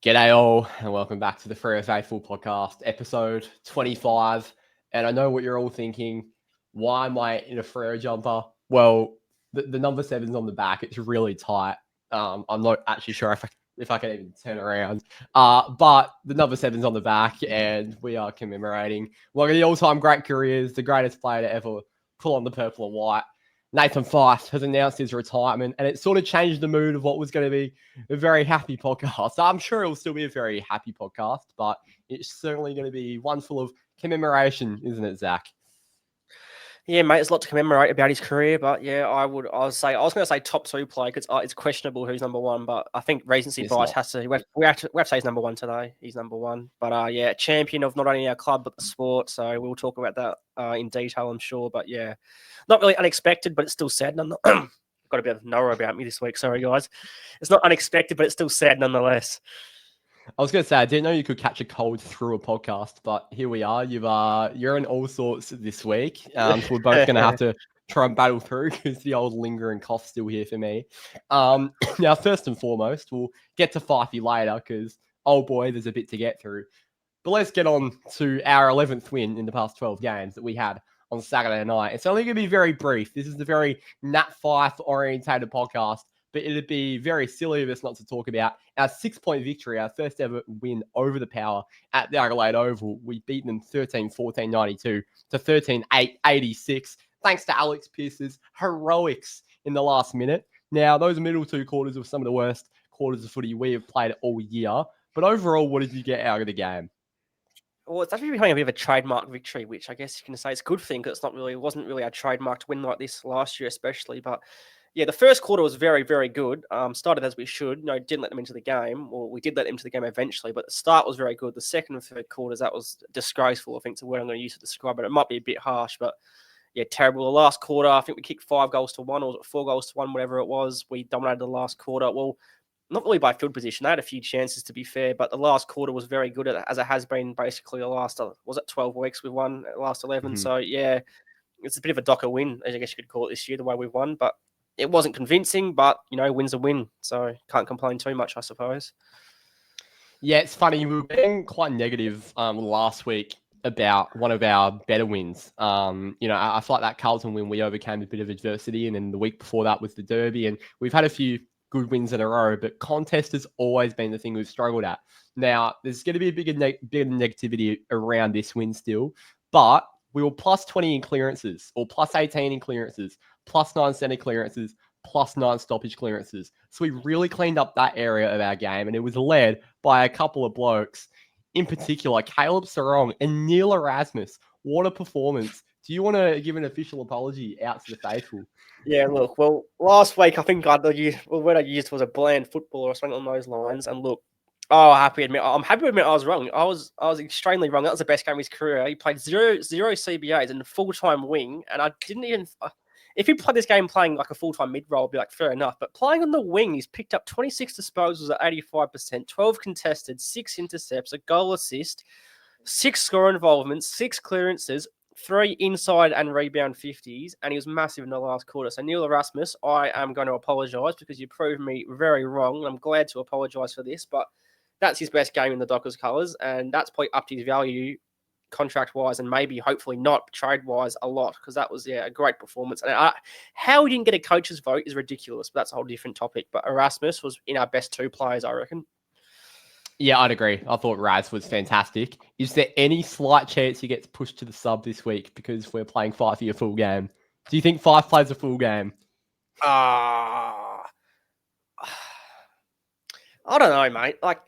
G'day all, and welcome back to the Freo Faithful podcast, episode 25. And I know what you're all thinking. Why am I in a Freo jumper? Well, the number 7's on the back. It's really tight. I'm not actually sure if I can even turn around. But the number 7's on the back, and we are commemorating one of the all-time great careers, the greatest player to ever pull on the purple and white. Nat Fyfe has announced his retirement, and it sort of changed the mood of what was going to be a very happy podcast. I'm sure it will still be a very happy podcast, but it's certainly going to be one full of commemoration, isn't it, Zach? Yeah, mate, there's a lot to commemorate about his career, but yeah, I was going to say top 2 play because it's questionable who's number 1, but I think recency bias has to. We have to say he's number 1 today. He's number 1, but yeah, champion of not only our club but the sport. So we'll talk about that in detail, I'm sure. But yeah, not really unexpected, but it's still sad. I've got a bit of Nora about me this week. Sorry, guys. It's not unexpected, but it's still sad nonetheless. I was going to say, I didn't know you could catch a cold through a podcast, but here we are. You're in all sorts this week. So we're both going to have to try and battle through because the old lingering cough's still here for me. Now, first and foremost, we'll get to Fyfey later because, oh boy, there's a bit to get through. But let's get on to our 11th win in the past 12 games that we had on Saturday night. It's only going to be very brief. This is the very Nat Fyfe orientated podcast, but it'd be very silly of us not to talk about our 6-point victory, our first ever win over the Power at the Adelaide Oval. We beat them 13-14-92 to 13-8-86, thanks to Alex Pearce's heroics in the last minute. Now, those middle 2 quarters were some of the worst quarters of footy we have played all year. But overall, what did you get out of the game? Well, it's actually becoming a bit of a trademark victory, which I guess you can say it's a good thing because it wasn't really a trademarked win like this last year, especially. But yeah, the first quarter was very, very good. Started as we should. Didn't let them into the game. Well, we did let them into the game eventually, but the start was very good. The second and third quarters, that was disgraceful. I think it's the word I'm going to use to describe it. It might be a bit harsh, but yeah, terrible. The last quarter, I think we kicked 5 goals to 1, or was it 4 goals to 1, whatever it was. We dominated the last quarter. Well, not really by field position. They had a few chances, to be fair, but the last quarter was very good, as it has been basically the last, 12 weeks we've won, the last 11. Mm-hmm. So, yeah, it's a bit of a Docker win, I guess you could call it this year, the way we've won. But it wasn't convincing, but, win's a win. So can't complain too much, I suppose. Yeah, it's funny. We were being quite negative last week about one of our better wins. I feel like that Carlton win, we overcame a bit of adversity, and then the week before that was the Derby, and we've had a few good wins in a row, but contest has always been the thing we've struggled at. Now, there's going to be a bigger negativity around this win still, but we were plus 20 in clearances, or plus 18 in clearances, plus 9 centre clearances, plus 9 stoppage clearances. So we really cleaned up that area of our game, and it was led by a couple of blokes, in particular, Caleb Sarong and Neil Erasmus. What a performance. Do you want to give an official apology out to the faithful? Yeah, look, well, last week I think the word I used was a bland footballer or something on those lines. And look, I'm happy to admit I was wrong. I was extremely wrong. That was the best game of his career. He played zero CBAs and a full-time wing, and I didn't even. If he played this game playing like a full-time mid-roll, I'd be like, fair enough. But playing on the wing, he's picked up 26 disposals at 85%, 12 contested, 6 intercepts, a goal assist, 6 score involvements, 6 clearances, 3 inside and rebound 50s, and he was massive in the last quarter. So Neil Erasmus, I am going to apologise because you proved me very wrong, and I'm glad to apologise for this, but that's his best game in the Dockers colours, and that's probably up to his value contract-wise, and maybe, hopefully not, trade-wise a lot, because that was, a great performance. And how he didn't get a coach's vote is ridiculous, but that's a whole different topic. But Erasmus was in our best 2 players, I reckon. Yeah, I'd agree. I thought Raz was fantastic. Is there any slight chance he gets pushed to the sub this week because we're playing Fyfey a full game? Do you think Fyfe plays a full game? I don't know, mate. Like,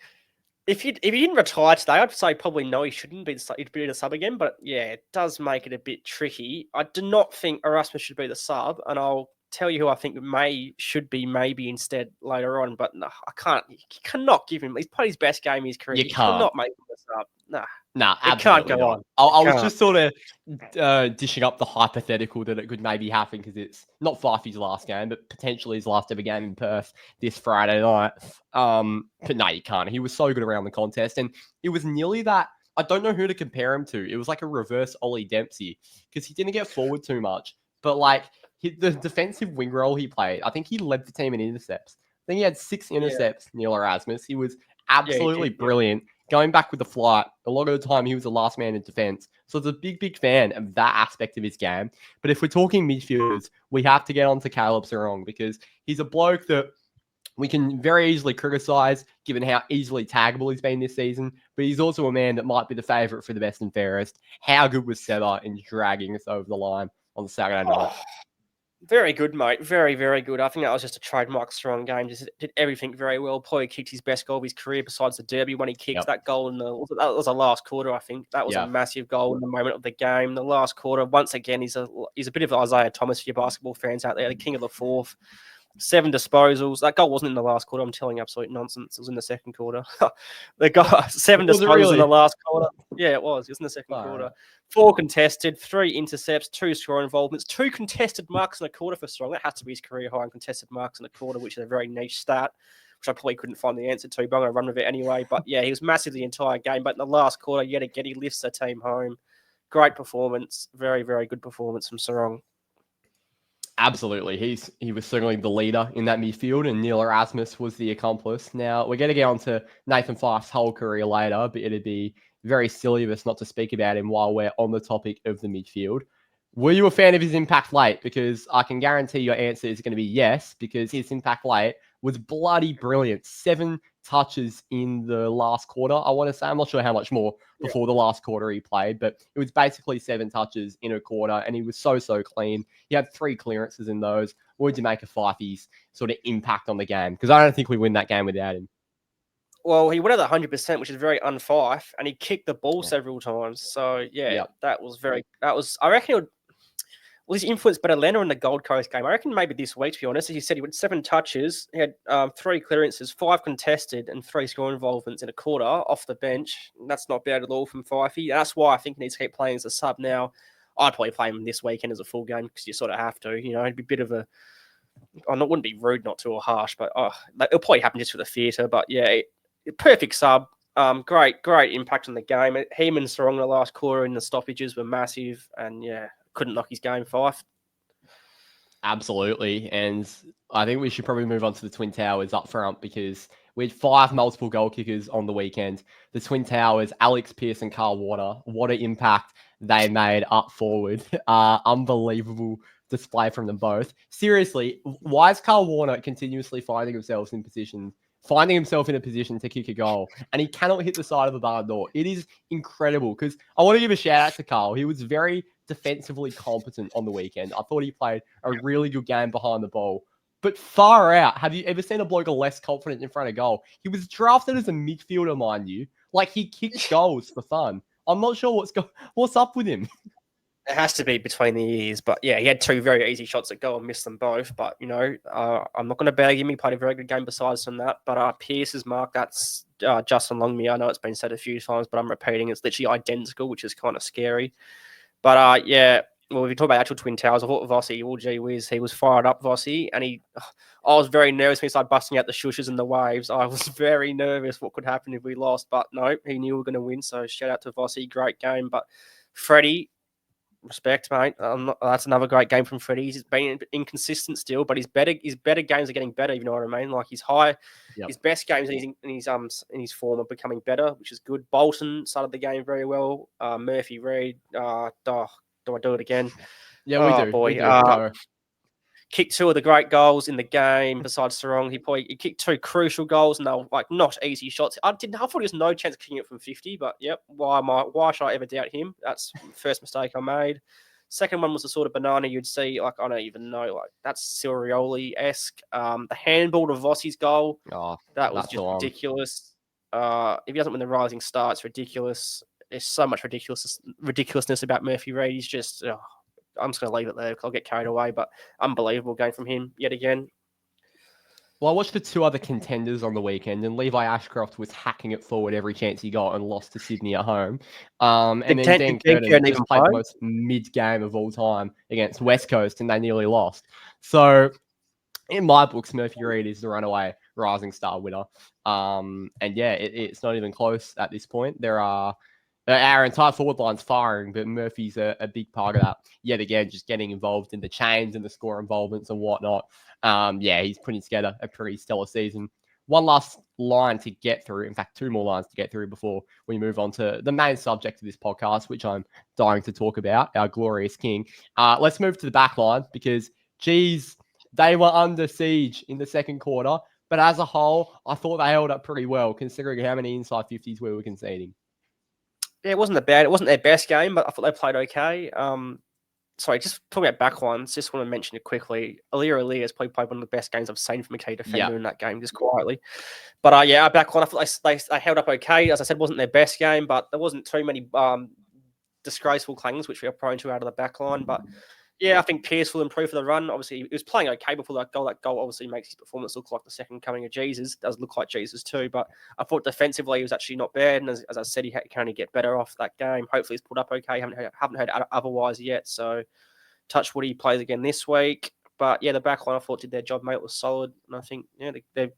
if he didn't retire today, I'd say probably no, he shouldn't be the sub again. But yeah, it does make it a bit tricky. I do not think Erasmus should be the sub, and I'll tell you who I think should be maybe instead later on. But no, I can't. You cannot give him. He's played his best game in his career. You cannot make him the sub. Nah, it can't go on. I was just sort of dishing up the hypothetical that it could maybe happen because it's not Fyfey's last game, but potentially his last ever game in Perth this Friday night. But no, you can't. He was so good around the contest, and it was nearly that. I don't know who to compare him to. It was like a reverse Ollie Dempsey because he didn't get forward too much, but like the defensive wing role he played, I think he led the team in intercepts. I think he had 6 intercepts, Neil Erasmus. He was absolutely brilliant. Going back with the flight, a lot of the time he was the last man in defence. So it's a big fan of that aspect of his game. But if we're talking midfielders, we have to get on to Caleb Serong because he's a bloke that we can very easily criticise, given how easily taggable he's been this season. But he's also a man that might be the favourite for the best and fairest. How good was Seba in dragging us over the line on Saturday night? Very good, mate. Very good. I think that was just a trademark strong game. Just did everything very well. Probably kicked his best goal of his career besides the derby when he kicked that goal that was the last quarter, I think. That was a massive goal in the moment of the game. The last quarter, once again, he's a bit of Isaiah Thomas for your basketball fans out there, the king of the fourth. 7 disposals. That goal wasn't in the last quarter. I'm telling you absolute nonsense. It was in the second quarter. The goal, 7 disposals in the last quarter. Yeah, it was. It was in the second quarter. 4 contested, 3 intercepts, 2 score involvements, 2 contested marks in a quarter for Strong. That has to be his career high in contested marks in a quarter, which is a very niche stat, which I probably couldn't find the answer to, but I'm going to run with it anyway. But yeah, he was massive the entire game. But in the last quarter, yet again, he lifts the team home. Great performance. Very good performance from Sarong. Absolutely. He was certainly the leader in that midfield, and Neil Erasmus was the accomplice. Now, we're going to get on to Nathan Fyfe's whole career later, but it'd be very silly of us not to speak about him while we're on the topic of the midfield. Were you a fan of his impact late? Because I can guarantee your answer is going to be yes, because his impact late was bloody brilliant. 7 touches in the last quarter, I want to say. I'm not sure how much more before the last quarter he played, but it was basically 7 touches in a quarter, and he was so clean. He had 3 clearances in those. What did you make of Fyfey's sort of impact on the game? Because I don't think we win that game without him. Well, he went at 100%, which is very un-Fyfe, and he kicked the ball several times. So, that was I reckon it would. Well, his influence better Leonard in the Gold Coast game. I reckon maybe this week, to be honest. As you said, he went 7 touches. He had 3 clearances, 5 contested, and 3 score involvements in a quarter off the bench. And that's not bad at all from Fyfey. That's why I think he needs to keep playing as a sub now. I'd probably play him this weekend as a full game because you sort of have to. You know, it'd be a bit of a... I wouldn't be rude not to or harsh, but it'll probably happen just for the theatre. But yeah, perfect sub. Great impact on the game. Him and Sarong in the last quarter in the stoppages were massive. And yeah, couldn't knock his game, Fyfe. Absolutely. And I think we should probably move on to the Twin Towers up front because we had 5 multiple goal kickers on the weekend. The Twin Towers, Alex Pearce and Carl Water, what an impact they made up forward. Unbelievable display from them both. Seriously, why is Carl Water continuously finding himself in a position to kick a goal, and he cannot hit the side of the barn door? It is incredible because I want to give a shout out to Carl. He was very defensively competent on the weekend. I thought he played a really good game behind the ball. But far out, have you ever seen a bloke less confident in front of goal? He was drafted as a midfielder, mind you. Like, he kicked goals for fun. I'm not sure what's up with him. It has to be between the ears. But yeah, he had 2 very easy shots at goal and missed them both. But, you know, I'm not going to bag him. He played a very good game besides from that. But Pearce's mark, that's Justin Longmire. I know it's been said a few times, but I'm repeating. It's literally identical, which is kind of scary. But yeah, well, if you talk about actual Twin Towers, I thought Vossi, gee whiz, he was fired up, Vossi, and I was very nervous when he started busting out the shushes and the waves. I was very nervous what could happen if we lost, but no, he knew we were going to win, so shout out to Vossi, great game. But Freddie, respect, mate. That's another great game from Freddie. He's been inconsistent still, but his better games are getting better. You know what I mean? Like his best games in his form are becoming better, which is good. Bolton started the game very well. Murphy Reid, do I do it again? Yeah, we do. Boy, we do. Kicked 2 of the great goals in the game. Besides Sarong, he kicked 2 crucial goals, and they were like not easy shots. I thought there was no chance of kicking it from 50, but yep. Why should I ever doubt him? That's the first mistake I made. Second one was the sort of banana you'd see, like, I don't even know, like, that's Sirioli-esque. The handball to Vossi's goal, that was just ridiculous. If he doesn't win the Rising Star, it's ridiculous. There's so much ridiculousness about Murphy Reid. He's just, I'm just going to leave it there because I'll get carried away, but unbelievable game from him yet again. Well, I watched the 2 other contenders on the weekend, and Levi Ashcroft was hacking it forward every chance he got and lost to Sydney at home. And then Dan Curtin just played the most mid-game of all time against West Coast, and they nearly lost. So, in my books, Murphy Reid is the runaway Rising Star winner. And yeah, it's not even close at this point. There are... our entire forward line's firing, but Murphy's a big part of that. Yet again, just getting involved in the chains and the score involvements and whatnot. Yeah, he's putting together a pretty stellar season. one last line to get through. In fact, two more lines to get through before we move on to the main subject of this podcast, which I'm dying to talk about, our glorious king. Let's move to the back line because, geez, they were under siege in the second quarter. But as a whole, I thought they held up pretty well, considering how many inside 50s we were conceding. Yeah, it wasn't their best game, but I thought they played okay. Sorry, just talking about back lines, just want to mention it quickly. Aliir has probably played one of the best games I've seen from a key defender in that game, just quietly. But our back line, I thought they held up okay. As I said, it wasn't their best game, but there wasn't too many disgraceful clangers, which we are prone to out of the back line. But yeah, I think Pearce will improve for the run. Obviously, he was playing okay before that goal. That goal obviously makes his performance look like the second coming of Jesus. It does look like Jesus too. But I thought defensively he was actually not bad. And as I said, he can only get better off that game. Hopefully he's pulled up okay. Haven't heard otherwise yet. So touch wood, he plays again this week. But yeah, the back line I thought did their job, mate. It was solid. And I think they're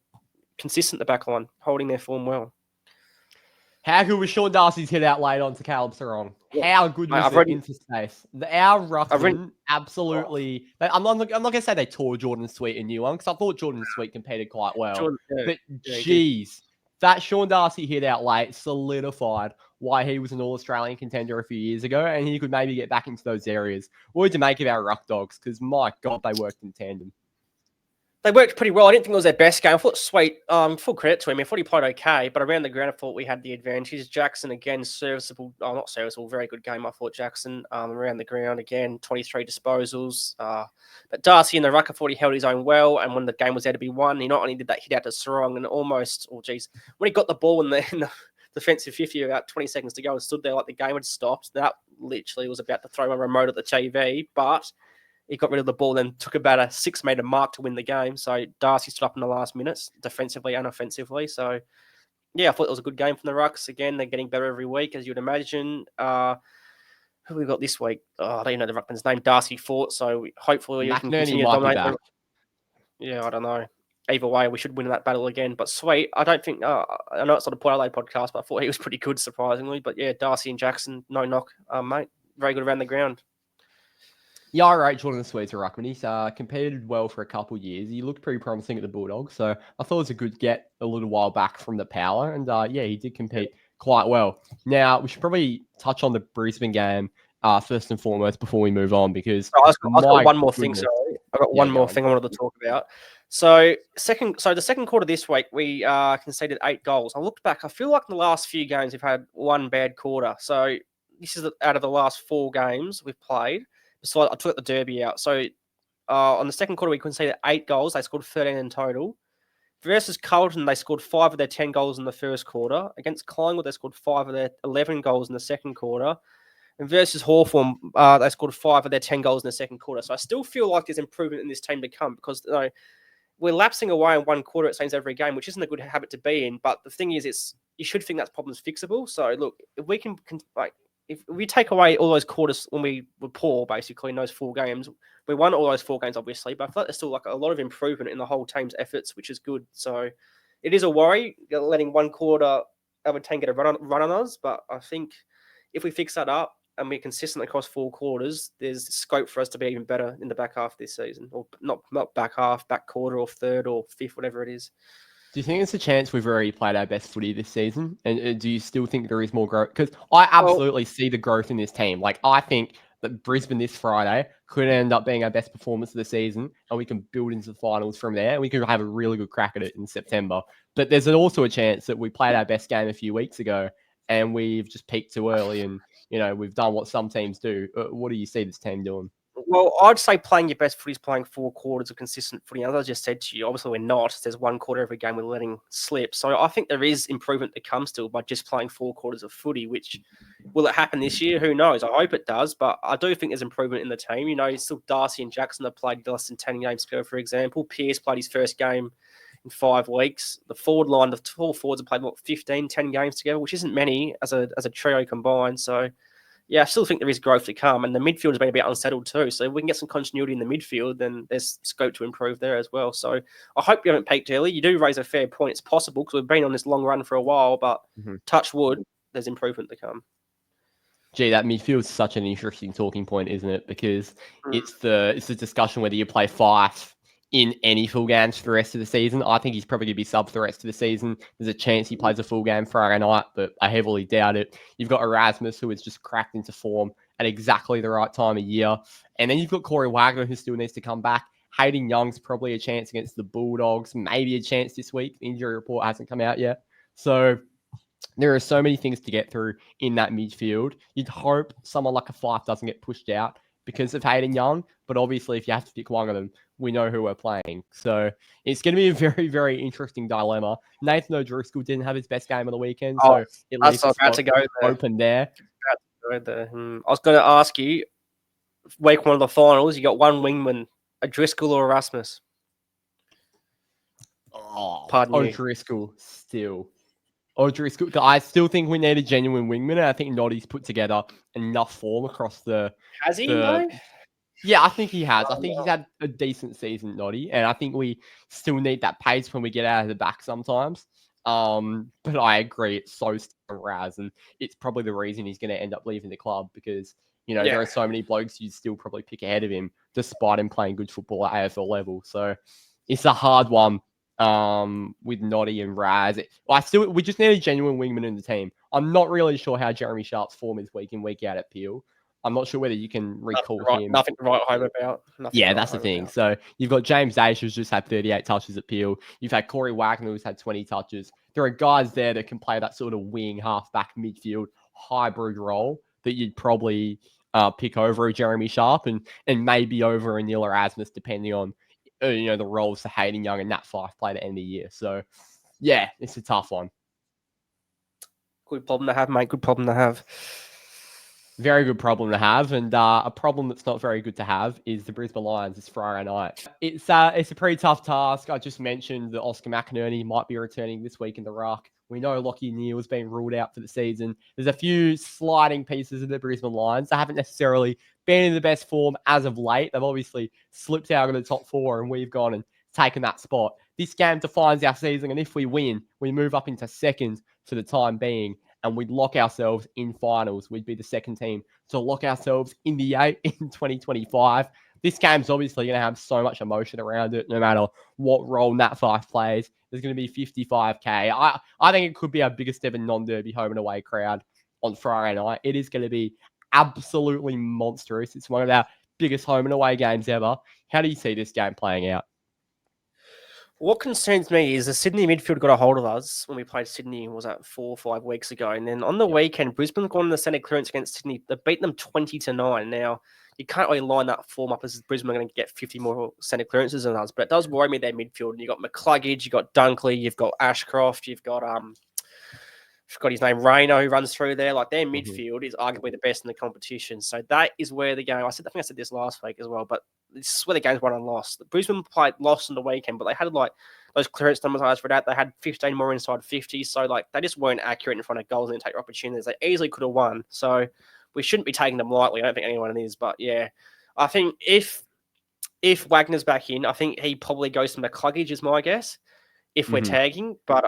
consistent, the back line, holding their form well. How good was Sean Darcy's hit out late onto Caleb Sarong? How good was it into space? Our ruckman absolutely. I'm not going to say they tore Jordan Sweet a new one because I thought Jordan Sweet competed quite well. But geez, that Sean Darcy hit out late solidified why he was an All-Australian contender a few years ago, and he could maybe get back into those areas. What did you make of our ruck dogs? Because my God, they worked in tandem. They worked pretty well. I didn't think it was their best game. I thought Sweet, full credit to him. I thought he played okay, but around the ground, I thought we had the advantage. Jackson, again, serviceable. Oh, not serviceable. Very good game, I thought, Jackson. Around the ground, again, 23 disposals. But Darcy in the ruck, I thought he held his own well, and when the game was there to be won, he not only did that hit out to Sarong and almost, when he got the ball in the defensive 50, about 20 seconds to go, and stood there like the game had stopped. That literally was about to throw a remote at the TV, but he got rid of the ball and took about a 6-meter mark to win the game. So Darcy stood up in the last minutes, defensively and offensively. So, yeah, I thought it was a good game from the Rucks. Again, they're getting better every week, as you'd imagine. Who have we got this week? I don't know the Ruckman's name. Darcy Fort. So hopefully you can continue to dominate. Yeah, I don't know. Either way, we should win that battle again. But Sweet, I don't think... I know it's not a Port Adelaide podcast, but I thought he was pretty good, surprisingly. But yeah, Darcy and Jackson, no knock, mate. Very good around the ground. Yeah, I rate Jordan Sweet's a ruckman. He's competed well for a couple of years. He looked pretty promising at the Bulldogs, so I thought it was a good get a little while back from the Power, and yeah, he did compete quite well. Now, we should probably touch on the Brisbane game first and foremost before we move on, because I've got one more thing, sorry. I've got one more thing I wanted to talk about. So the second quarter this week, we conceded 8 goals. I looked back, I feel like in the last few games we've had one bad quarter. So this is out of the last 4 games we've played. So I took the derby out. So on the second quarter, we conceded 8 goals. They scored 13 in total. Versus Carlton, they scored 5 of their 10 goals in the first quarter. Against Collingwood, they scored 5 of their 11 goals in the second quarter. And versus Hawthorn, they scored 5 of their 10 goals in the second quarter. So I still feel like there's improvement in this team to come because we're lapsing away in one quarter, it seems, every game, which isn't a good habit to be in. But the thing is, you should think that problem's fixable. So look, if we can if we take away all those quarters when we were poor, basically, in those 4 games, we won all those 4 games, obviously, but I feel like there's still like a lot of improvement in the whole team's efforts, which is good. So it is a worry letting one quarter of a team get a run on us, but I think if we fix that up and we're consistent across 4 quarters, there's scope for us to be even better in the back half this season, or not back half, back quarter or third or fifth, whatever it is. Do you think there's a chance we've already played our best footy this season? And do you still think there is more growth? Because I absolutely see the growth in this team. Like, I think that Brisbane this Friday could end up being our best performance of the season, and we can build into the finals from there, and we could have a really good crack at it in September. But there's also a chance that we played our best game a few weeks ago, and we've just peaked too early, and we've done what some teams do. What do you see this team doing? Well, I'd say playing your best footy is playing 4 quarters of consistent footy. As I just said to you, obviously we're not. There's 1 quarter every game we're letting slip. So I think there is improvement that comes still by just playing 4 quarters of footy, which will it happen this year? Who knows? I hope it does, but I do think there's improvement in the team. It's still Darcy and Jackson that played less than 10 games ago, for example. Pearce played his first game in 5 weeks. The forward line, the 4 forwards have played, 10 games together, which isn't many as a trio combined. So yeah, I still think there is growth to come, and the midfield has been a bit unsettled too. So if we can get some continuity in the midfield, then there's scope to improve there as well. So I hope you haven't peaked early. You do raise a fair point. It's possible because we've been on this long run for a while, but touch wood, there's improvement to come. Gee, that midfield's such an interesting talking point, isn't it? Because it's the discussion whether you play Fyfe in any full games for the rest of the season. I think he's probably going to be sub for the rest of the season. There's a chance he plays a full game Friday night, but I heavily doubt it. You've got Erasmus, who has just cracked into form at exactly the right time of year. And then you've got Corey Wagner, who still needs to come back. Hayden Young's probably a chance against the Bulldogs, maybe a chance this week. The injury report hasn't come out yet. So there are so many things to get through in that midfield. You'd hope someone like a Fyfe doesn't get pushed out because of Hayden Young, but obviously if you have to pick one of them, we know who we're playing. So it's going to be a very, very interesting dilemma. Nathan O'Driscoll didn't have his best game of the weekend, so at least it's about to go there. open there. I was going to ask you, week one of the finals, you got one wingman, O'Driscoll or Erasmus? Pardon O'Driscoll still. O'Driscoll, I still think we need a genuine wingman, and I think Noddy's put together enough form across the... Has he, though? Yeah, I think he has. I think he's had a decent season, Noddy, and I think we still need that pace when we get out of the back sometimes. But I agree, it's so Raz, and it's probably the reason he's going to end up leaving the club because, there are so many blokes you'd still probably pick ahead of him despite him playing good football at AFL level. So it's a hard one with Noddy and Raz. We just need a genuine wingman in the team. I'm not really sure how Jeremy Sharp's form is week in, week out at Peel. I'm not sure whether you can recall him. Nothing to write home about. That's the thing. So you've got James Dash, who's just had 38 touches at Peel. You've had Corey Wagner, who's had 20 touches. There are guys there that can play that sort of wing, half-back, midfield, hybrid role that you'd probably pick over a Jeremy Sharp and maybe over a Neil Erasmus, depending on the roles that Hayden Young and Nat Fyfe play at the end of the year. So, yeah, it's a tough one. Good problem to have, mate. Good problem to have. Very good problem to have, and a problem that's not very good to have is the Brisbane Lions this Friday night. It's a pretty tough task. I just mentioned that Oscar McInerney might be returning this week in the ruck. We know Lockie Neal's been ruled out for the season. There's a few sliding pieces of the Brisbane Lions. They haven't necessarily been in the best form as of late. They've obviously slipped out of the top four, and we've gone and taken that spot. This game defines our season, and if we win, we move up into second for the time being. And we'd lock ourselves in finals. We'd be the second team to lock ourselves in the 8 in 2025. This game's obviously going to have so much emotion around it, no matter what role Nat Fyfe plays. There's going to be 55K. I think it could be our biggest ever non-derby home and away crowd on Friday night. It is going to be absolutely monstrous. It's one of our biggest home and away games ever. How do you see this game playing out? What concerns me is the Sydney midfield got a hold of us when we played Sydney, was that 4 or 5 weeks ago? And then on the weekend, Brisbane gone in the centre clearance against Sydney. They beat them 20-9. Now, you can't really line that form up as Brisbane are going to get 50 more centre clearances than us, but it does worry me their midfield. You've got McCluggage, you've got Dunkley, you've got Ashcroft, you've got forgot his name, Rayner, who runs through there. Like, their midfield is arguably the best in the competition. So that is where the game, I think I said this last week as well, but this is where the game's won and lost. Brisbane played lost on the weekend, but they had like those clearance numbers I asked for that. They had 15 more inside 50. So like they just weren't accurate in front of goals and didn't take opportunities. They easily could have won. So we shouldn't be taking them lightly. I don't think anyone is, but yeah. I think if Wagner's back in, I think he probably goes to McCluggage is my guess, if we're tagging. But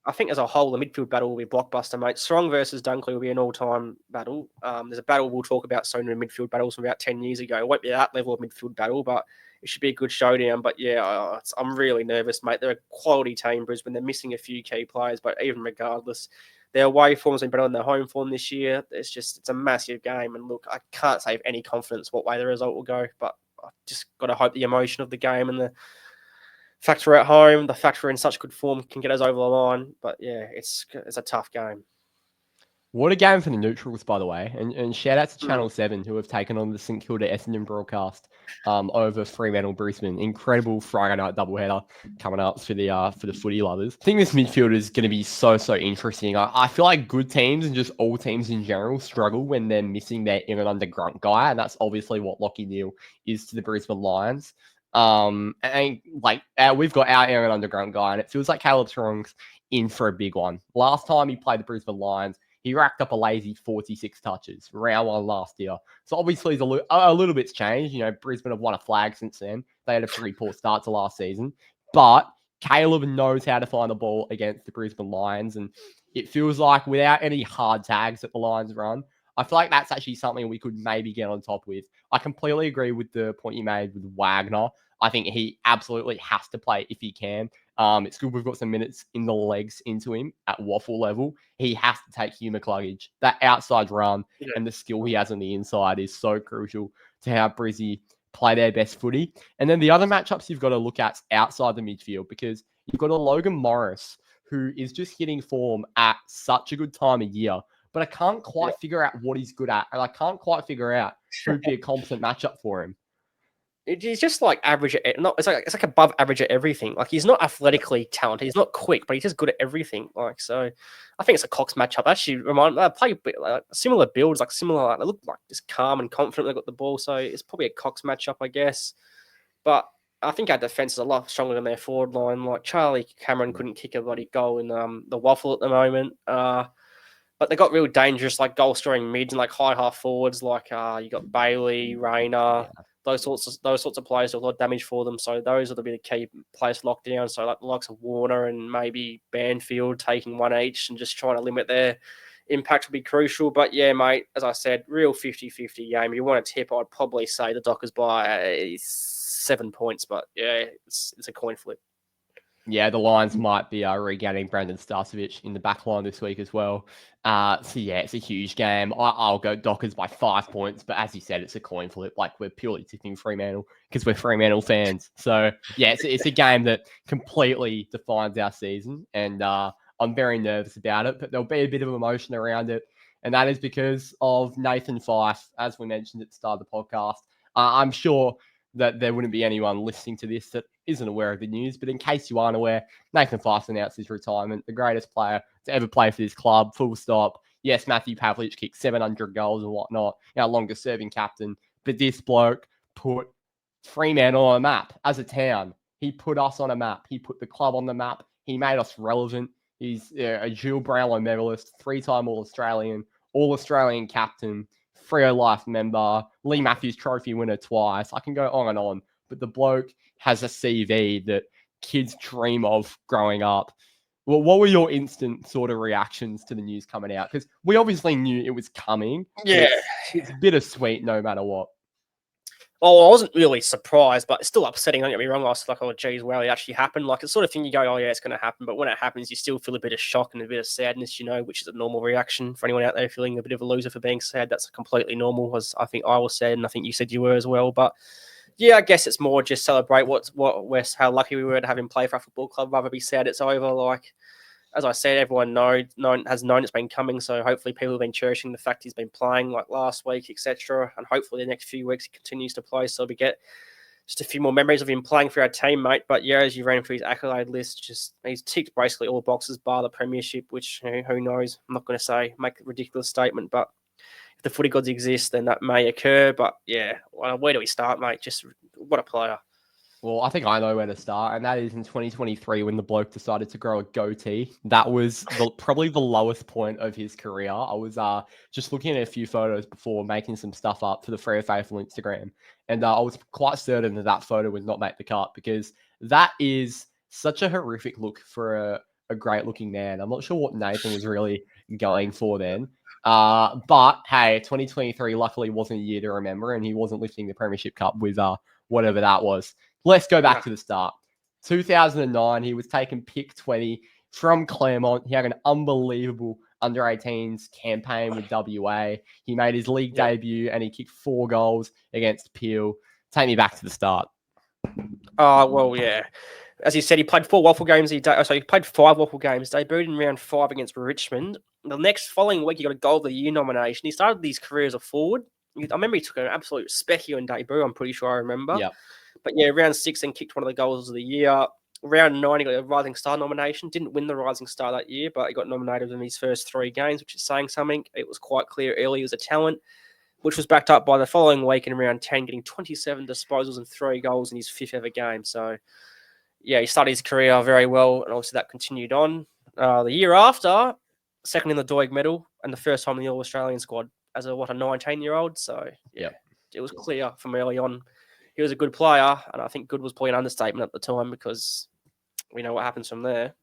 I think as a whole, the midfield battle will be blockbuster, mate. Strong versus Dunkley will be an all-time battle. There's a battle we'll talk about soon in midfield battles from about 10 years ago. It won't be that level of midfield battle, but it should be a good showdown. But yeah, I'm really nervous, mate. They're a quality team, Brisbane. They're missing a few key players, but even regardless, their away form's been better than their home form this year. It's a massive game. And look, I can't say with any confidence what way the result will go, but I've just got to hope the emotion of the game and the fact we're at home, the fact we're in such good form can get us over the line. But yeah, it's a tough game. What a game for the neutrals, by the way. And shout out to Channel 7 who have taken on the St Kilda Essendon broadcast over Fremantle Brisbane. Incredible Friday night doubleheader coming up for the footy lovers. I think this midfield is going to be so interesting. I feel like good teams and just all teams in general struggle when they're missing their in and under grunt guy. And that's obviously what Lockie Neal is to the Brisbane Lions. And like we've got our Aaron Underground guy, and it feels like Caleb Strong's in for a big one. Last time he played the Brisbane Lions, he racked up a lazy 46 touches, round one last year. So obviously he's a little bit's changed. Brisbane have won a flag since then. They had a pretty poor start to last season, but Caleb knows how to find the ball against the Brisbane Lions, and it feels like without any hard tags that the Lions run, I feel like that's actually something we could maybe get on top with. I completely agree with the point you made with Wagner. I think he absolutely has to play if he can. It's good we've got some minutes in the legs into him at waffle level. He has to take Hugh McCluggage. That outside run and the skill he has on the inside is so crucial to how Brizzy play their best footy. And then the other matchups you've got to look at outside the midfield, because you've got a Logan Morris who is just hitting form at such a good time of year, but I can't quite figure out what he's good at, and I can't quite figure out who'd be a competent matchup for him. He's just like average at it's like above average at everything. Like he's not athletically talented, he's not quick, but he's just good at everything. Like so, I think it's a Cox matchup. Actually, play a bit like similar builds, like similar. Like, they look like just calm and confident. They got the ball, so it's probably a Cox matchup, I guess. But I think our defense is a lot stronger than their forward line. Like Charlie Cameron couldn't kick a bloody goal in the waffle at the moment. But they got real dangerous, like goal scoring mids and like high half forwards. Like you got Bailey, Rayner. Yeah. Those sorts of players do a lot of damage for them. So those are the key players locked down. So like the likes of Warner and maybe Banfield taking one each and just trying to limit their impact will be crucial. But yeah, mate, as I said, real 50-50 game. If you want to tip, I'd probably say the Dockers by 7 points. But yeah, it's a coin flip. Yeah, the Lions might be regaining Brandon Starcevich in the back line this week as well. So yeah, it's a huge game. I'll go Dockers by 5 points, but as you said, it's a coin flip. Like we're purely tipping Fremantle because we're Fremantle fans. So yeah, it's a game that completely defines our season, and I'm very nervous about it. But there'll be a bit of emotion around it, and that is because of Nathan Fyfe, as we mentioned at the start of the podcast. I'm sure that there wouldn't be anyone listening to this that isn't aware of the news. But in case you aren't aware, Nathan Fyfe announced his retirement, the greatest player to ever play for this club, full stop. Yes, Matthew Pavlich kicked 700 goals and whatnot, our longest serving captain. But this bloke put Fremantle on a map as a town. He put us on a map. He put the club on the map. He made us relevant. He's a dual Brownlow medalist, 3-time All-Australian captain, Freo Life member, Lee Matthews Trophy winner twice. I can go on and on, but the bloke has a CV that kids dream of growing up. Well, what were your instant sort of reactions to the news coming out? Because we obviously knew it was coming. Yeah. It's bittersweet no matter what. Oh, I wasn't really surprised, but it's still upsetting. Don't get me wrong. I was like, oh, geez, well, it actually happened. Like, it's sort of thing you go, oh, yeah, it's going to happen. But when it happens, you still feel a bit of shock and a bit of sadness, which is a normal reaction for anyone out there feeling a bit of a loser for being sad. That's completely normal, as I think I was sad, and I think you said you were as well. But yeah, I guess it's more just celebrate how lucky we were to have him play for our football club, rather be sad it's over. Like, as I said, everyone has known it's been coming, so hopefully people have been cherishing the fact he's been playing like last week, etc. And hopefully the next few weeks he continues to play, so we get just a few more memories of him playing for our team, mate. But yeah, as you ran through his accolade list, he's ticked basically all boxes bar the premiership, which who knows? I'm not going to make a ridiculous statement, but if the footy gods exist, then that may occur. But yeah, where do we start, mate? Just what a player. Well, I think I know where to start, and that is in 2023 when the bloke decided to grow a goatee. That was probably the lowest point of his career. I was just looking at a few photos before making some stuff up for the Freo Faithful Instagram, and I was quite certain that photo would not make the cut because that is such a horrific look for a great-looking man. I'm not sure what Nathan was really going for then. But hey, 2023 luckily wasn't a year to remember, and he wasn't lifting the Premiership Cup with whatever that was. Let's go back to the start. 2009, he was taken pick 20 from Claremont. He had an unbelievable under-18s campaign with WA. He made his league debut and he kicked 4 goals against Peel. Take me back to the start. Well, yeah. As you said, he played 4 waffle games. He played 5 waffle games. Debuted in round 5 against Richmond. The next following week, he got a Goal of the Year nomination. He started his career as a forward. I remember he took an absolute specky on debut. I'm pretty sure I remember. Yeah. But yeah, round 6 then kicked one of the Goals of the Year. Round 9, he got a Rising Star nomination. Didn't win the Rising Star that year, but he got nominated in his first 3 games, which is saying something. It was quite clear early he was a talent, which was backed up by the following week in round 10, getting 27 disposals and 3 goals in his 5th ever game. So yeah, he started his career very well, and obviously that continued on. The year after, second in the Doig medal, and the first time in the All-Australian squad as a 19-year-old. So yeah, It was clear from early on he was a good player, and I think good was probably an understatement at the time because we know what happens from there.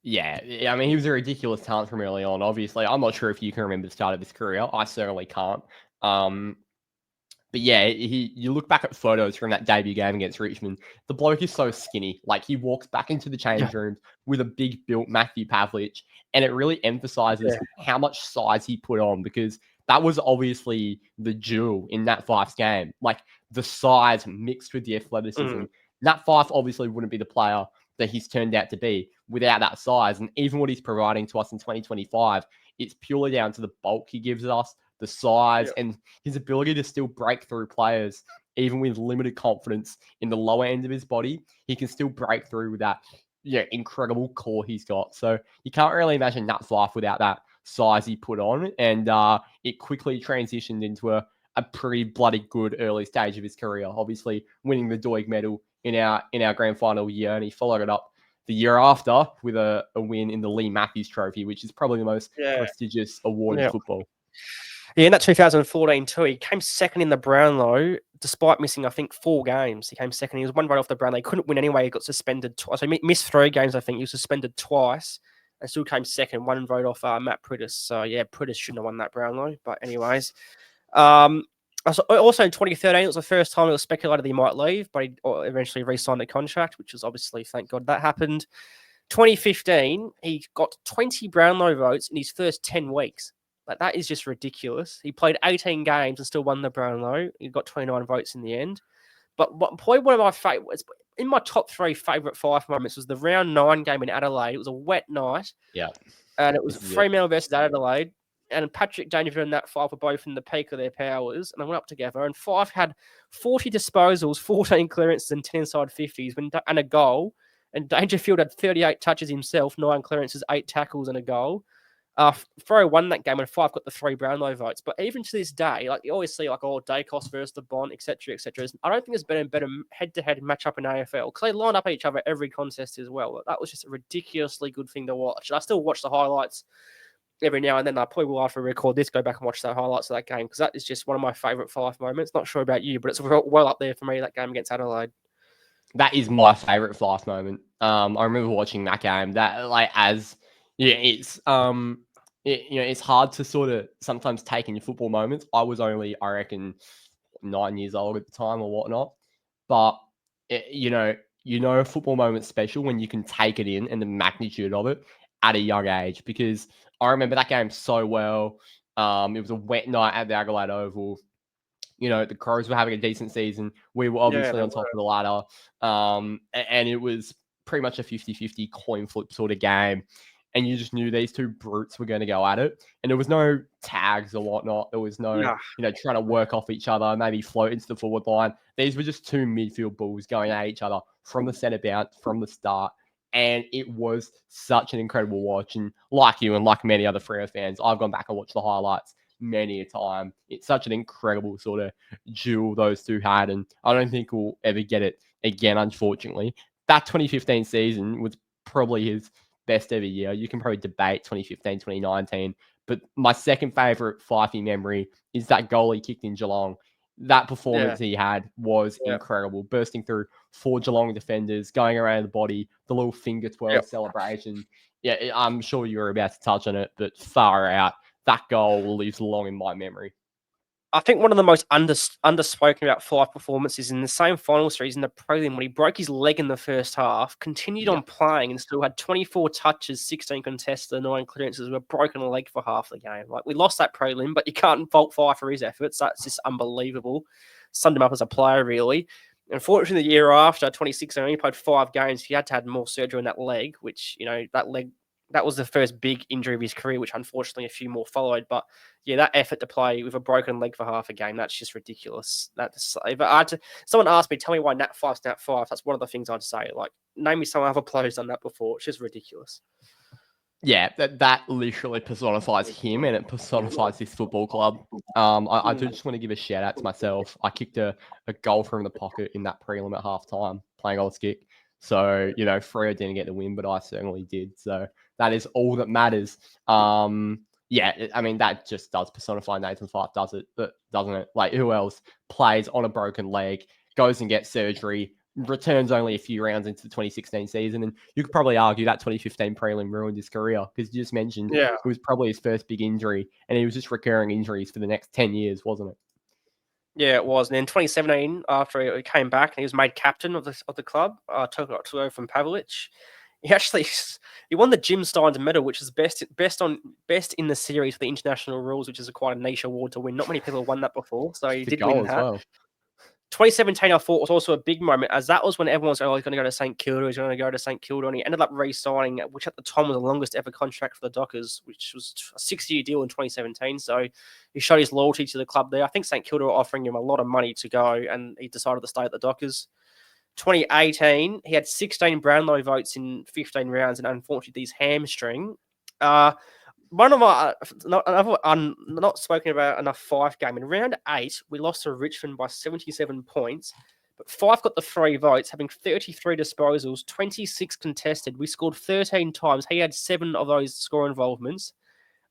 Yeah, I mean, he was a ridiculous talent from early on, obviously. I'm not sure if you can remember the start of his career. I certainly can't. But But yeah, you look back at photos from that debut game against Richmond, the bloke is so skinny. Like, he walks back into the change rooms with a big built Matthew Pavlich, and it really emphasizes how much size he put on, because that was obviously the jewel in Nat Fyfe's game. Like, the size mixed with the athleticism. Nat Fyfe obviously wouldn't be the player that he's turned out to be without that size. And even what he's providing to us in 2025, it's purely down to the bulk he gives us, the size, and his ability to still break through players, even with limited confidence in the lower end of his body. He can still break through with that incredible core he's got. So you can't really imagine Nat Fyfe without that size he put on. And it quickly transitioned into a pretty bloody good early stage of his career. Obviously, winning the Doig medal in our grand final year, and he followed it up the year after with a win in the Lee Matthews Trophy, which is probably the most prestigious award in football. Yeah, in that 2014 too, he came second in the Brownlow, despite missing, I think, 4 games. He came second. He was one vote off the Brownlow. He couldn't win anyway. He got suspended twice. So he missed 3 games, I think. He was suspended twice and still came second, 1 vote off Matt Priddis. So, yeah, Priddis shouldn't have won that Brownlow. But anyways, also in 2013, it was the first time it was speculated that he might leave, but he eventually re-signed the contract, which was obviously, thank God that happened. 2015, he got 20 Brownlow votes in his first 10 weeks. Like, that is just ridiculous. He played 18 games and still won the Brownlow. He got 29 votes in the end. But probably one of my favorites, in my top 3 favorite Fyfe moments, was the round 9 game in Adelaide. It was a wet night. Yeah. And it was Fremantle versus Adelaide. And Patrick Dangerfield and Nat Fyfe were both in the peak of their powers. And they went up together. And Fyfe had 40 disposals, 14 clearances, and 10 inside 50s and a goal. And Dangerfield had 38 touches himself, 9 clearances, 8 tackles, and a goal. Freo won that game and Fyfe got the 3 Brownlow votes. But even to this day, like, you always see, like, Dacos versus the Bond, etc., etc. I don't think there's been a better head-to-head matchup in AFL, because they line up each other every contest as well. That was just a ridiculously good thing to watch. I still watch the highlights every now and then. I probably will, after we record this, go back and watch the highlights of that game, because that is just one of my favourite Fyfe moments. Not sure about you, but it's well up there for me, that game against Adelaide. That is my favourite Fyfe moment. I remember watching that game. That, like, it's it's hard to sort of sometimes take in your football moments. I was only, I reckon, 9 years old at the time or whatnot, but a football moment's special when you can take it in and the magnitude of it at a young age. Because I remember that game so well. It was a wet night at the Adelaide Oval. The Crows were having a decent season. We were obviously on top of the ladder. And it was pretty much a 50-50 coin flip sort of game. And you just knew these two brutes were going to go at it. And there was no tags or whatnot. There was no, trying to work off each other, maybe float into the forward line. These were just 2 midfield bulls going at each other from the centre bounce, from the start. And it was such an incredible watch. And like you and like many other Freo fans, I've gone back and watched the highlights many a time. It's such an incredible sort of duel those two had. And I don't think we'll ever get it again, unfortunately. That 2015 season was probably his best ever year. You can probably debate 2015, 2019. But my second favourite Fyfey memory is that goal he kicked in Geelong. That performance he had was incredible. Bursting through 4 Geelong defenders, going around the body, the little finger twirl celebration. Yeah, I'm sure you were about to touch on it, but far out. That goal lives long in my memory. I think one of the most underspoken about Fyfe performances in the same final series in the prelim, when he broke his leg in the first half, continued on playing and still had 24 touches, 16 contested, 9 clearances, with a broken leg for half the game. Like, we lost that prelim, but you can't fault Fyfe for his efforts. That's just unbelievable. Summed him up as a player, really. Unfortunately, the year after, 2016, he played 5 games. He had to have more surgery on that leg, which, that was the first big injury of his career, which unfortunately a few more followed. But yeah, that effort to play with a broken leg for half a game, that's just ridiculous. Someone asked me, tell me why Nat Fyfe's Nat Fyfe. That's one of the things I'd say. Like, name me some other players done that before. It's just ridiculous. Yeah, that literally personifies him, and it personifies this football club. I do just want to give a shout out to myself. I kicked a goal from the pocket in that prelim at halftime, playing goals kick. So, Freo didn't get the win, but I certainly did. So that is all that matters. That just does personify Nathan Fyfe, doesn't it? Like, who else plays on a broken leg, goes and gets surgery, returns only a few rounds into the 2016 season? And you could probably argue that 2015 prelim ruined his career, because you just mentioned it was probably his first big injury, and he was just recurring injuries for the next 10 years, wasn't it? Yeah, it was. And in 2017, after he came back and he was made captain of the club, took over from Pavlich. He actually he won the Jim Steins Medal, which is best in the series for the international rules, which is quite a niche award to win. Not many people have won that before, so he The did win goal as that. well. 2017, I thought, was also a big moment, as that was when everyone was he's going to go to St Kilda, he's going to go to St Kilda, and he ended up re-signing, which at the time was the longest ever contract for the Dockers, which was a 6-year deal in 2017. So he showed his loyalty to the club there. I think St Kilda were offering him a lot of money to go, and he decided to stay at the Dockers. 2018, he had 16 Brownlow votes in 15 rounds, and unfortunately, his hamstring. One of my not spoken about enough Fyfe game. In round 8, we lost to Richmond by 77 points. But Fyfe got the 3 votes, having 33 disposals, 26 contested. We scored 13 times. He had 7 of those score involvements.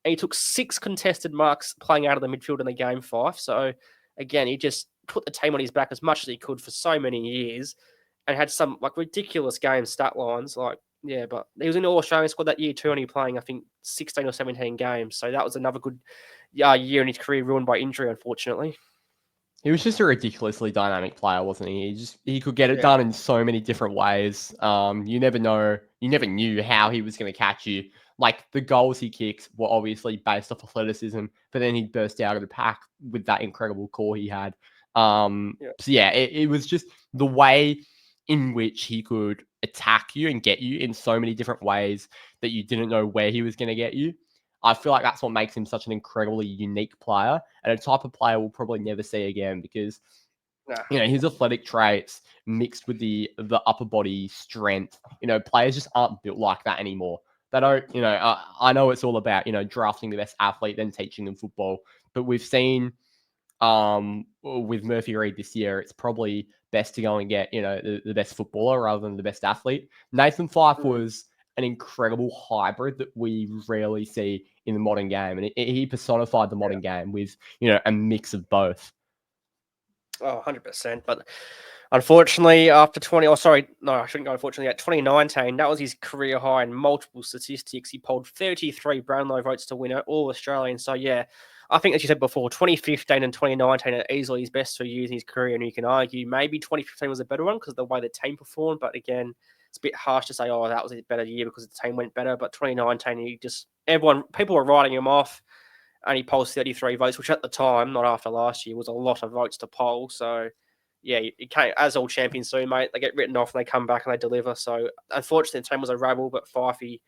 And he took 6 contested marks playing out of the midfield in the game, Fyfe. So, again, he just put the team on his back as much as he could for so many years and had some ridiculous game stat lines. But he was in the All-Australian squad that year too, and he playing, I think, 16 or 17 games. So that was another good year in his career ruined by injury, unfortunately. He was just a ridiculously dynamic player, wasn't he? He could get it done in so many different ways. You never knew how he was going to catch you. Like the goals he kicked were obviously based off athleticism, but then he'd burst out of the pack with that incredible core he had. It was just the way in which he could attack you and get you in so many different ways that you didn't know where he was going to get you. I feel like that's what makes him such an incredibly unique player and a type of player we'll probably never see again because, his athletic traits mixed with the upper body strength, players just aren't built like that anymore. They don't, I know it's all about, drafting the best athlete, then teaching them football. But we've seen with Murphy Reid this year, it's probably best to go and get, the best footballer rather than the best athlete. Nathan Fyfe was an incredible hybrid that we rarely see in the modern game. And he personified the modern game with, a mix of both. Oh, 100%. But unfortunately, after 20, I shouldn't go unfortunately, at 2019, that was his career high in multiple statistics. He polled 33 Brownlow votes to win it, all Australian. So, yeah, I think, as you said before, 2015 and 2019 are easily his best 2 years in his career. And you can argue maybe 2015 was a better one because of the way the team performed. But again, it's a bit harsh to say, that was a better year because the team went better. But 2019, people were writing him off. And he polls 33 votes, which at the time, not after last year, was a lot of votes to poll. So, yeah, it can't, as all champions do, mate. They get written off and they come back and they deliver. So, unfortunately, the team was a rabble, but Fyfey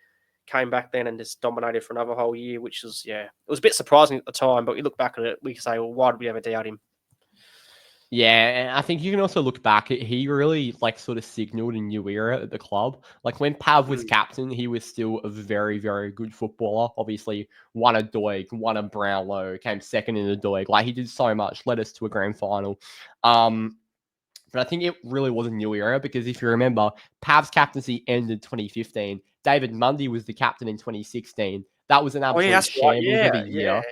came back then and just dominated for another whole year, which was, it was a bit surprising at the time. But we look back at it, we can say, well, why did we ever doubt him? Yeah, and I think you can also look back. He really sort of signaled a new era at the club. Like when Pav was captain, he was still a very, very good footballer. Obviously, won a Doig, won a Brownlow, came second in the Doig. He did so much, led us to a grand final. But I think it really was a new era because if you remember, Pav's captaincy ended 2015. David Mundy was the captain in 2016. That was an absolute shambles of a year.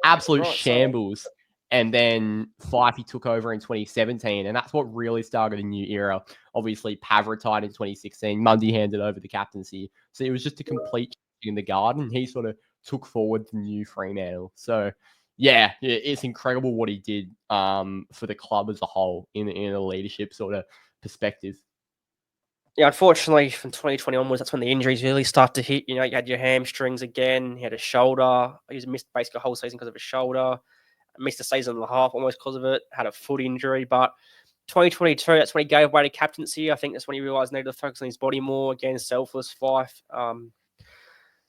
Absolute shambles. And then Fyfey took over in 2017, and that's what really started a new era. Obviously, Pav retired in 2016. Mundy handed over the captaincy. So it was just a complete change in the guard, and he sort of took forward the new Fremantle. So, yeah, it's incredible what he did for the club as a whole in a leadership sort of perspective. Yeah, unfortunately, from 2020 onwards, that's when the injuries really start to hit. You had your hamstrings again. He had a shoulder. He missed basically a whole season because of his shoulder. Missed a season and a half almost because of it. Had a foot injury, but 2022, that's when he gave away to captaincy. I think that's when he realised he needed to focus on his body more. Again, selfless Fyfe.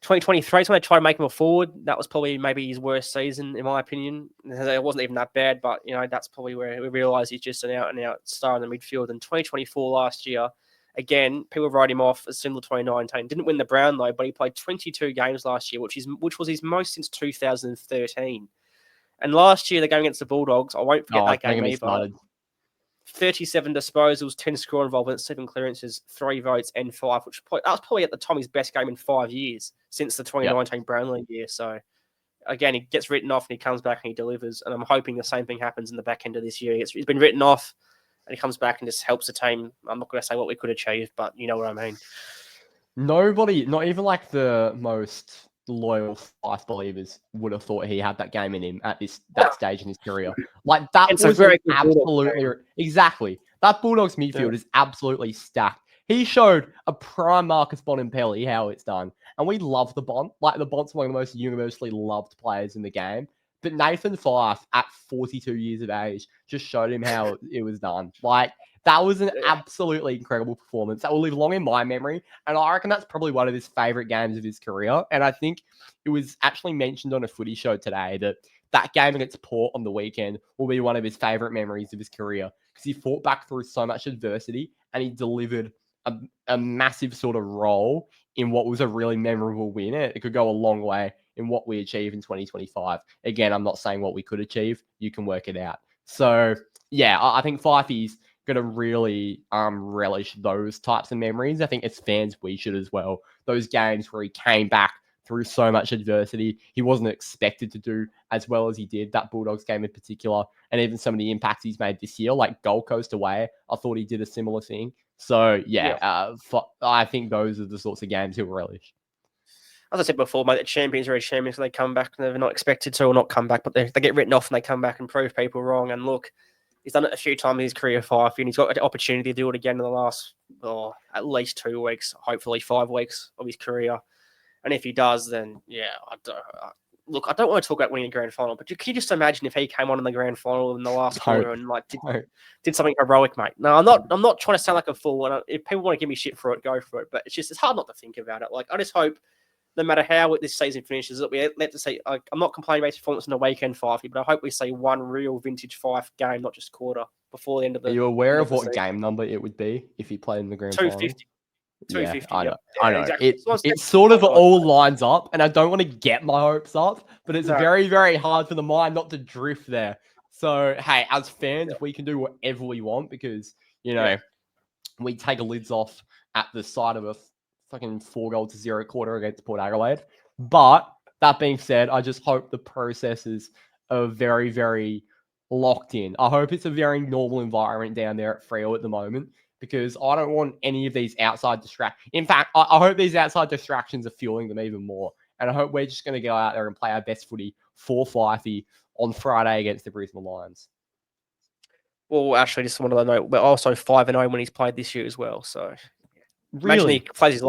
2023 is when they tried to make him a forward. That was probably maybe his worst season, in my opinion. It wasn't even that bad, but that's probably where we realised he's just an out-and-out star in the midfield. And 2024 last year, again, people wrote him off as similar to 2019. Didn't win the Brownlow, but he played 22 games last year, which was his most since 2013. And last year, the game against the Bulldogs, I won't forget that game either. 37 disposals, 10 score involvements, 7 clearances, 3 votes, and 5, that was probably at the time his best game in 5 years since the 2019 Brownlow year. So, again, he gets written off and he comes back and he delivers. And I'm hoping the same thing happens in the back end of this year. He's been written off and he comes back and just helps the team. I'm not going to say what we could achieve, but you know what I mean. Nobody, not even the most loyal Fyfe believers would have thought he had that game in him at that stage in his career. Like that It's was a very good absolutely exactly. That Bulldogs midfield is absolutely stacked. He showed a prime Marcus Bontempelli how it's done. And we love the Bont. Like the Bont's one of the most universally loved players in the game. But Nathan Fyfe at 42 years of age just showed him how it was done. Like that was an absolutely incredible performance that will live long in my memory. And I reckon that's probably one of his favorite games of his career. And I think it was actually mentioned on a footy show today that game against Port on the weekend will be one of his favorite memories of his career because he fought back through so much adversity and he delivered a massive sort of role in what was a really memorable win. It could go a long way in what we achieve in 2025. Again, I'm not saying what we could achieve. You can work it out. So, yeah, I think Fyfey's going to really relish those types of memories. I think as fans, we should as well. Those games where he came back through so much adversity. He wasn't expected to do as well as he did, that Bulldogs game in particular, and even some of the impacts he's made this year, like Gold Coast away. I thought he did a similar thing. So, I think those are the sorts of games he'll relish. As I said before, mate, the champions are a champion, so they come back and they're not expected to or not come back, but they get written off and they come back and prove people wrong. And look, he's done it a few times in his career, Fyfe, and he's got an opportunity to do it again in the last, at least 2 weeks, hopefully 5 weeks of his career. And if he does, then, I don't want to talk about winning a grand final, but can you just imagine if he came on in the grand final in the last quarter and did something heroic, mate? No, I'm not trying to sound like a fool. And if people want to give me shit for it, go for it. But it's hard not to think about it. Like, I just hope, no matter how this season finishes, that we let to see. I'm not complaining about his performance in the weekend, Fyfey, but I hope we see one real vintage Fyfe game, not just quarter, before the end of the. Are you aware of what game number it would be if he played in the grand final? 250. 250. Yeah, I know. Yep. I know. Exactly. It sort of all lines up, and I don't want to get my hopes up, but it's very, very hard for the mind not to drift there. So, hey, as fans, we can do whatever we want because, we take the lids off at the sight of a fucking 4-0 quarter against Port Adelaide. But that being said, I just hope the processes are very, very locked in. I hope it's a very normal environment down there at Freo at the moment, because I don't want any of these outside distractions. In fact, I hope these outside distractions are fueling them even more. And I hope we're just going to go out there and play our best footy for Fyfey on Friday against the Brisbane Lions. Well, actually, just wanted to note, we're also 5-0 when he's played this year as well. So, imagine he plays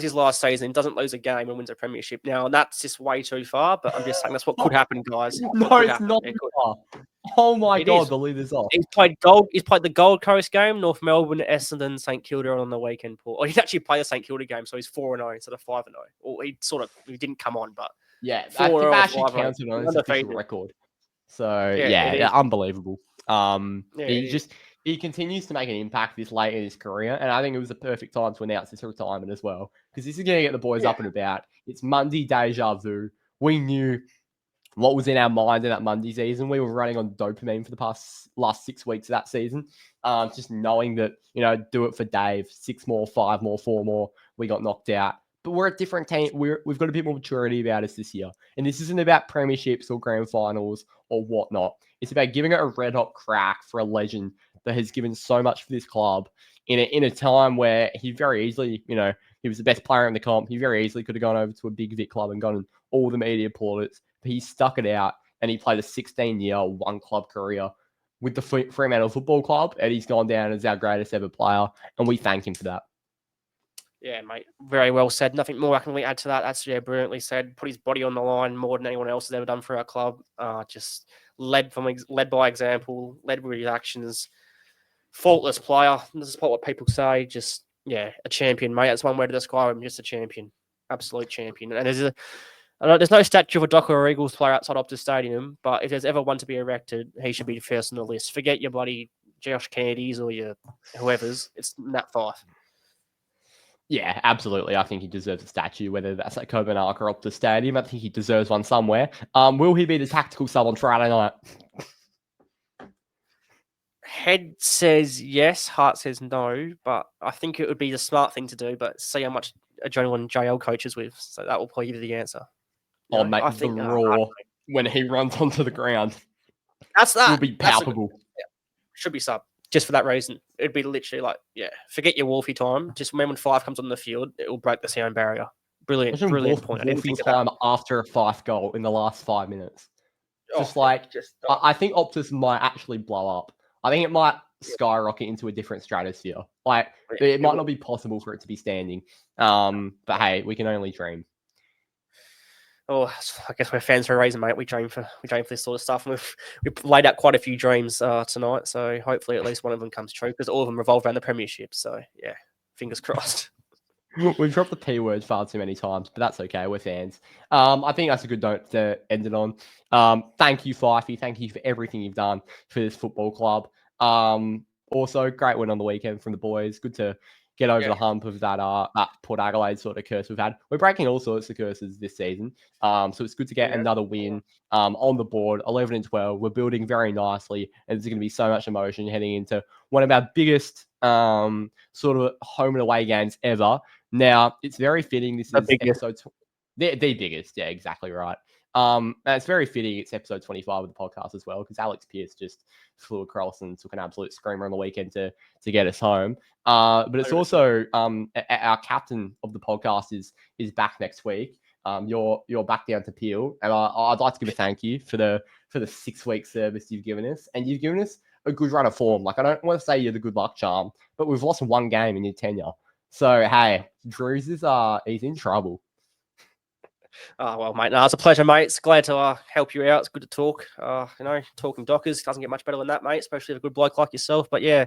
his last season, doesn't lose a game and wins a premiership. Now, that's just way too far, but I'm just saying that's what could happen, guys. No, it's not far. Oh my God, the lead is off. He's played the Gold Coast game, North Melbourne, Essendon, St Kilda on the weekend. Or he's actually played the St Kilda game, so he's 4-0 instead of 5-0. Or he didn't come on, but I think that actually counted on his official record. So unbelievable. He continues to make an impact this late in his career, and I think it was the perfect time to announce his retirement as well, because this is going to get the boys up and about. It's Monday deja vu. We knew what was in our mind in that Monday season. We were running on dopamine for the last 6 weeks of that season, just knowing that, do it for Dave, 6 more, 5 more, 4 more, we got knocked out. But we're a different team. We've got a bit more maturity about us this year. And this isn't about premierships or grand finals or whatnot. It's about giving it a red-hot crack for a legend that has given so much for this club in a time where he very easily, he was the best player in the comp. He very easily could have gone over to a big Vic club and gotten all the media plaudits. But he stuck it out, and he played a 16-year one-club career with the Fremantle Football Club, and he's gone down as our greatest ever player, and we thank him for that. Yeah, mate. Very well said. Nothing more I can really add to that. That's brilliantly said. Put his body on the line more than anyone else has ever done for our club. Just led by example, led with his actions. Faultless player. Despite what people say, just a champion, mate. That's one way to describe him. Just a champion, absolute champion. And there's no statue of a Docker or Eagles player outside Optus Stadium, but if there's ever one to be erected, he should be first on the list. Forget your bloody Josh Candies or your whoever's. It's Nat Fyfe. Yeah, absolutely. I think he deserves a statue, whether that's at Copenhagen or Optus Stadium. I think he deserves one somewhere. Will he be the tactical sub on Friday night? Head says yes, heart says no, but I think it would be the smart thing to do, but see how much adrenaline JL coaches with. So that will probably be the answer. Mate, I think the roar when he runs onto the ground. That will be palpable. Should be sub. Just for that reason. It'd be literally like, forget your Wolfie time. Just remember when 5 comes on the field, it will break the sound barrier. Brilliant point. I didn't think of that. time after a Fyfe goal in the last 5 minutes. Just Oh, I think Optus might actually blow up. I think it might skyrocket into a different stratosphere. Like, it might not be possible for it to be standing. But hey, we can only dream. Oh, I guess we're fans for a reason, mate. We dream for this sort of stuff, and we've laid out quite a few dreams tonight. So hopefully, at least one of them comes true, because all of them revolve around the premiership. So yeah, fingers crossed. We've dropped the P word far too many times, but that's okay. We're fans. I think that's a good note to end it on. Thank you, Fyfey. Thank you for everything you've done for this football club. Also, great win on the weekend from the boys. Good to get over the hump of that Port Adelaide sort of curse we've had. We're breaking all sorts of curses this season. So it's good to get another win on the board, 11 and 12. We're building very nicely, and there's going to be so much emotion heading into one of our biggest sort of home and away games ever. Now, it's very fitting. This is episode... The biggest. Yeah, exactly right. And it's very fitting. It's episode 25 of the podcast as well, because Alex Pearce just flew across and took an absolute screamer on the weekend to get us home. But it's also our captain of the podcast is back next week. You're back down to Peel, and I'd like to give a thank you for the 6-week service you've given us, and you've given us a good run of form. Like, I don't want to say you're the good luck charm, but we've lost one game in your tenure. So hey, Drews he's in trouble. Oh, well, mate, no, it's a pleasure, mate. It's glad to help you out. It's good to talk. Talking Dockers doesn't get much better than that, mate, especially a good bloke like yourself. But yeah,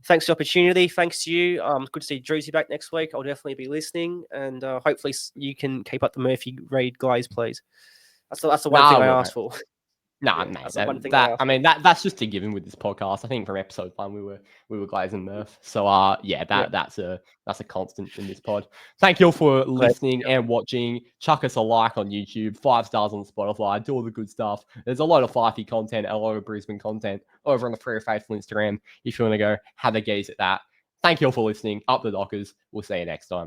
thanks for the opportunity. Thanks to you. Good to see Drewsy back next week. I'll definitely be listening, and hopefully you can keep up the Murphy Reid glaze, please. That's the one thing I asked for. Nah, mate. That's just a given with this podcast. I think from episode 1 we were glazing Murph. So that's a constant in this pod. Thank you all for listening and watching. Chuck us a like on YouTube, 5 stars on Spotify, do all the good stuff. There's a lot of Fyfey content, a lot of Brisbane content over on the Freo Faithful Instagram if you want to go have a gaze at that. Thank you all for listening. Up the Dockers. We'll see you next time.